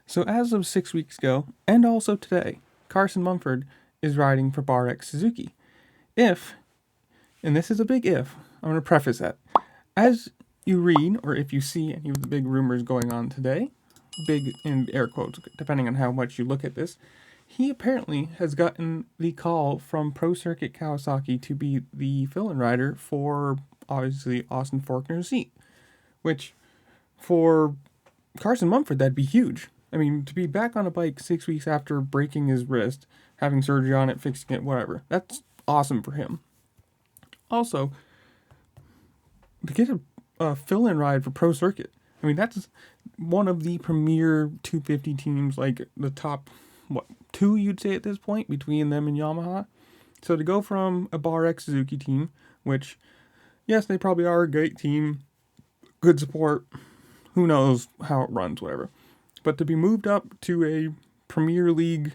So as of 6 weeks ago, and also today, Carson Mumford is riding for Bar X Suzuki. If, and this is a big if, I'm going to preface that, as you read, or if you see any of the big rumors going on today, big in air quotes, depending on how much you look at this, he apparently has gotten the call from Pro Circuit Kawasaki to be the fill-in rider for, obviously, Austin Forkner's seat. Which, for Carson Mumford, that'd be huge. I mean, to be back on a bike 6 weeks after breaking his wrist, having surgery on it, fixing it, whatever, that's awesome for him. Also, to get a fill-in ride for Pro Circuit, I mean, that's one of the premier 250 teams, like the top, two you'd say at this point, between them and Yamaha. So to go from a Bar X Suzuki team, which, yes, they probably are a great team, good support, who knows how it runs, whatever. But to be moved up to a Premier League,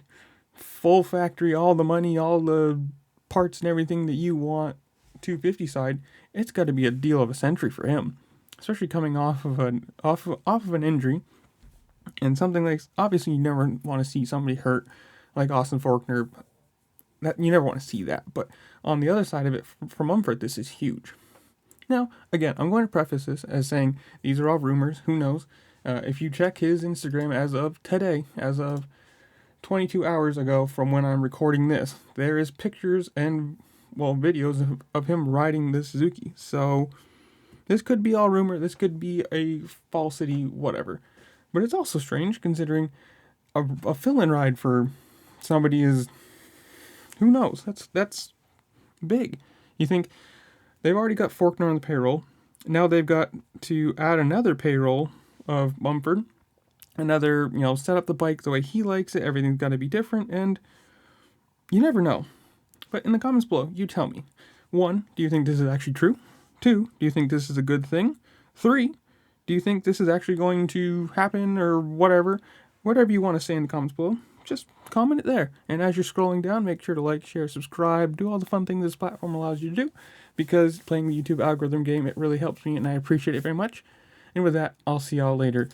full factory, all the money, all the parts and everything that you want, 250 side, it's got to be a deal of a century for him, especially coming off of an injury, and something like, obviously you never want to see somebody hurt like Austin Forkner. That you never want to see that, but on the other side of it, for Mumford, this is huge. Now, again, I'm going to preface this as saying these are all rumors. Who knows? If you check his Instagram as of today, as of 22 hours ago from when I'm recording this, there is pictures and, videos of him riding the Suzuki. So this could be all rumor. This could be a falsity, whatever. But it's also strange considering a fill-in ride for somebody is, who knows? That's big. You think they've already got Forkner on the payroll. Now they've got to add another payroll of Mumford. Another, set up the bike the way he likes it. Everything's got to be different, and you never know. But in the comments below, you tell me. 1, do you think this is actually true? 2, do you think this is a good thing? 3, do you think this is actually going to happen or whatever? Whatever you want to say in the comments below, just comment it there. And as you're scrolling down, make sure to like, share, subscribe, do all the fun things this platform allows you to do, because playing the YouTube algorithm game, it really helps me, and I appreciate it very much. And with that, I'll see y'all later.